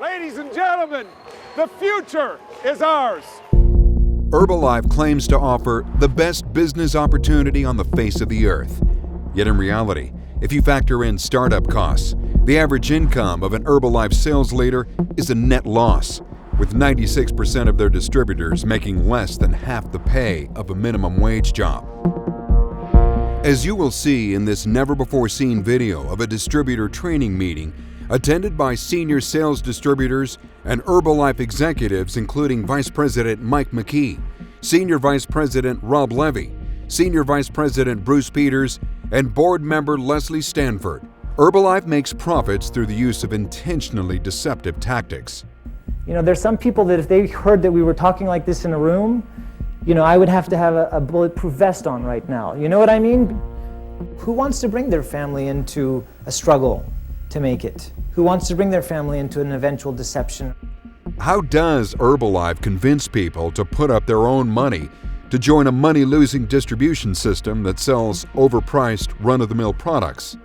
Ladies and gentlemen, the future is ours. Herbalife claims to offer the best business opportunity on the face of the earth. Yet in reality, if you factor in startup costs, the average income of an Herbalife sales leader is a net loss, with 96% of their distributors making less than half the pay of a minimum wage job. As you will see in this never-before-seen video of a distributor training meeting attended by senior sales distributors and Herbalife executives including Vice President Mike McKee, Senior Vice President Rob Levy, Senior Vice President Bruce Peters, and board member Leslie Stanford, Herbalife makes profits through the use of intentionally deceptive tactics. There's some people that if they heard that we were talking like this in a room, I would have to have a bulletproof vest on right now. You know what I mean? Who wants to bring their family into a struggle to make it? Who wants to bring their family into an eventual deception? How does Herbalife convince people to put up their own money to join a money-losing distribution system that sells overpriced, run-of-the-mill products?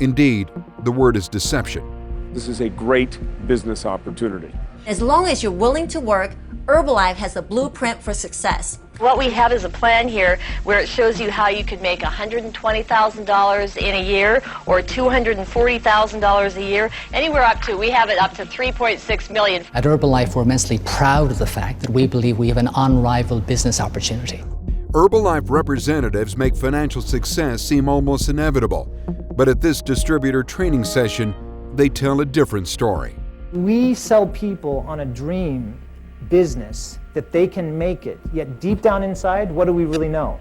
Indeed, the word is deception. This is a great business opportunity. As long as you're willing to work, Herbalife has a blueprint for success. What we have is a plan here where it shows you how you could make $120,000 in a year or $240,000 a year, anywhere up to, we have it up to $3.6 million. At Herbalife, we're immensely proud of the fact that we believe we have an unrivaled business opportunity. Herbalife representatives make financial success seem almost inevitable, but at this distributor training session, they tell a different story. We sell people on a dream business that they can make it, yet deep down inside, what do we really know?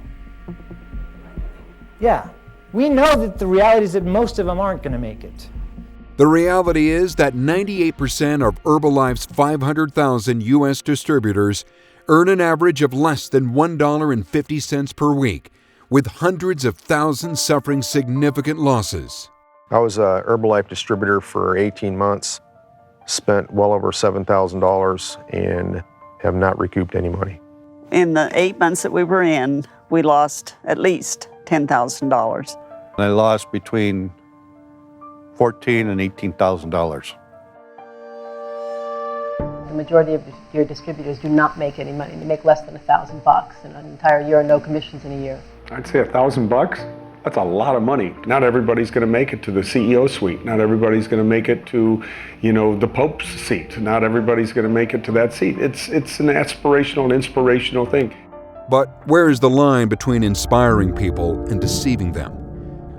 Yeah, we know that the reality is that most of them aren't going to make it. The reality is that 98% of Herbalife's 500,000 U.S. distributors earn an average of less than $1.50 per week, with hundreds of thousands suffering significant losses. I was a Herbalife distributor for 18 months, spent well over $7,000 and have not recouped any money. In the 8 months that we were in, we lost at least $10,000. I lost between $14,000 and $18,000. The majority of your distributors do not make any money. They make less than $1,000 in an entire year, no commissions in a year. I'd say $1,000. That's a lot of money. Not everybody's going to make it to the CEO suite. Not everybody's going to make it to, the Pope's seat. Not everybody's going to make it to that seat. It's an aspirational and inspirational thing. But where is the line between inspiring people and deceiving them?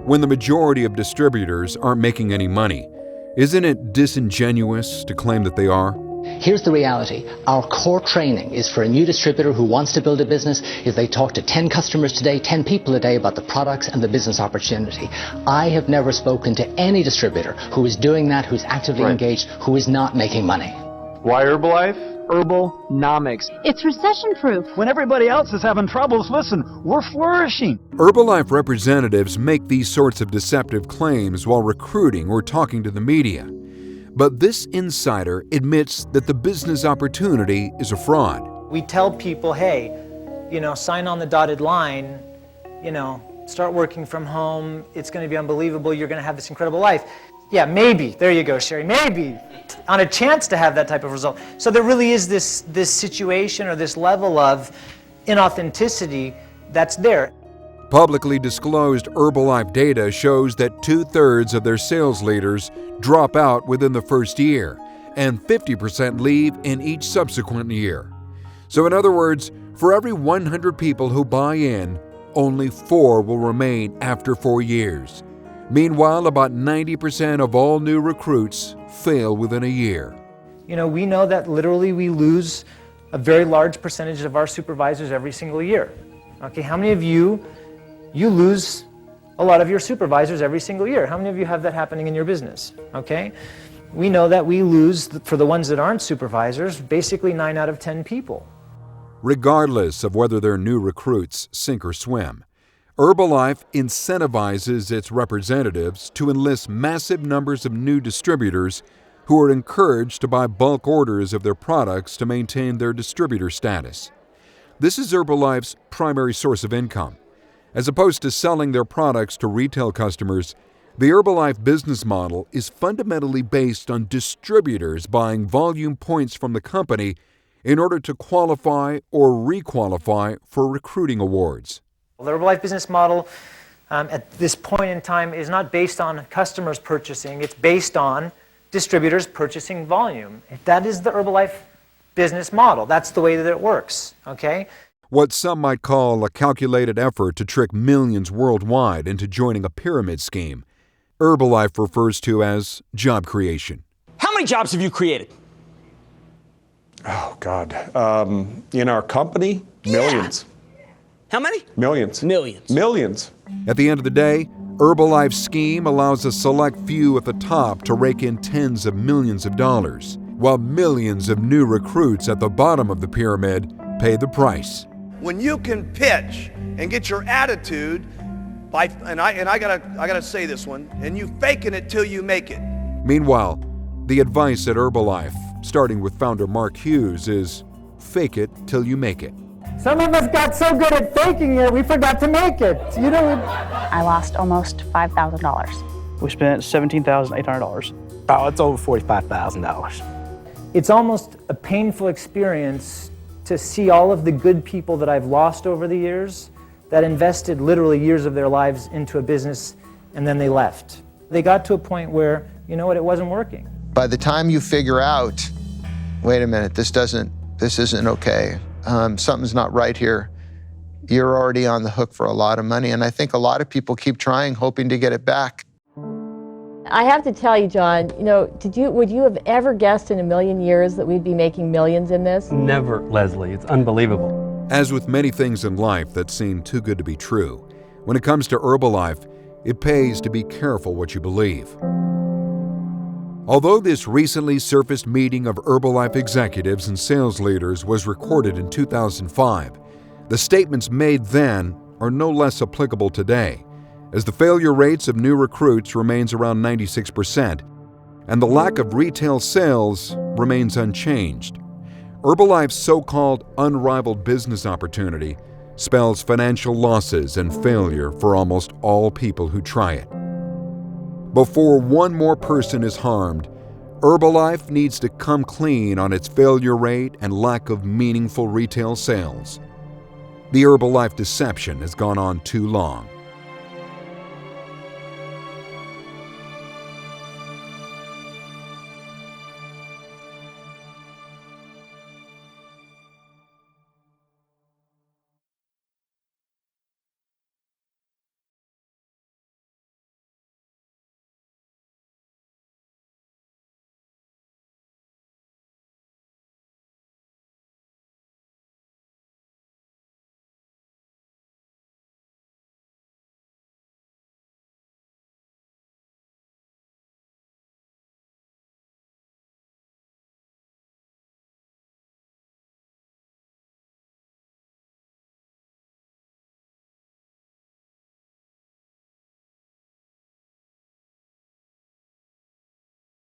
When the majority of distributors aren't making any money, isn't it disingenuous to claim that they are? Here's the reality. Our core training is for a new distributor who wants to build a business is they talk to 10 customers today, 10 people a day about the products and the business opportunity. I have never spoken to any distributor who is doing that, who's actively engaged, who is not making money. Why Herbalife? Herbalnomics. It's recession-proof. When everybody else is having troubles, listen, we're flourishing. Herbalife representatives make these sorts of deceptive claims while recruiting or talking to the media. But this insider admits that the business opportunity is a fraud. We tell people, hey, sign on the dotted line, start working from home, it's going to be unbelievable, you're going to have this incredible life. Yeah, maybe, there you go, Sherry, maybe, on a chance to have that type of result. So there really is this situation or this level of inauthenticity that's there. Publicly disclosed Herbalife data shows that 2/3 of their sales leaders drop out within the first year, and 50% leave in each subsequent year. So in other words, for every 100 people who buy in, only 4 will remain after 4 years. Meanwhile, about 90% of all new recruits fail within a year. We know that literally we lose a very large percentage of our supervisors every single year. Okay, how many of you lose a lot of your supervisors every single year? How many of you have that happening in your business? Okay, we know that we lose, for the ones that aren't supervisors, basically 9 out of 10 people. Regardless of whether they're new recruits, sink or swim, Herbalife incentivizes its representatives to enlist massive numbers of new distributors who are encouraged to buy bulk orders of their products to maintain their distributor status. This is Herbalife's primary source of income. As opposed to selling their products to retail customers, The Herbalife business model is fundamentally based on distributors buying volume points from the company in order to qualify or requalify for recruiting awards. The Herbalife business model at this point in time is not based on customers purchasing, it's based on distributors purchasing volume. That is the Herbalife business model. That's the way that it works, okay? What some might call a calculated effort to trick millions worldwide into joining a pyramid scheme, Herbalife refers to as job creation. How many jobs have you created? Oh, God. In our company, millions. How many? Millions. Millions. Millions. At the end of the day, Herbalife's scheme allows a select few at the top to rake in tens of millions of dollars, while millions of new recruits at the bottom of the pyramid pay the price. When you can pitch and get your attitude, and I gotta say this one, and you faking it till you make it. Meanwhile, the advice at Herbalife, starting with founder Mark Hughes, is fake it till you make it. Some of us got so good at faking it, we forgot to make it. You know, I lost almost $5,000. We spent $17,800. Oh, it's over $45,000. it's almost a painful experience to see all of the good people that I've lost over the years that invested literally years of their lives into a business and then they left. They got to a point where, you know what, it wasn't working. By the time you figure out, wait a minute, this isn't okay, something's not right here, you're already on the hook for a lot of money. And I think a lot of people keep trying, hoping to get it back. I have to tell you, John, you know, would you have ever guessed in a million years that we'd be making millions in this? Never, Leslie. It's unbelievable. As with many things in life that seem too good to be true, when it comes to Herbalife, it pays to be careful what you believe. Although this recently surfaced meeting of Herbalife executives and sales leaders was recorded in 2005, the statements made then are no less applicable today, as the failure rates of new recruits remains around 96%, and the lack of retail sales remains unchanged. Herbalife's so-called unrivaled business opportunity spells financial losses and failure for almost all people who try it. Before one more person is harmed, Herbalife needs to come clean on its failure rate and lack of meaningful retail sales. The Herbalife deception has gone on too long.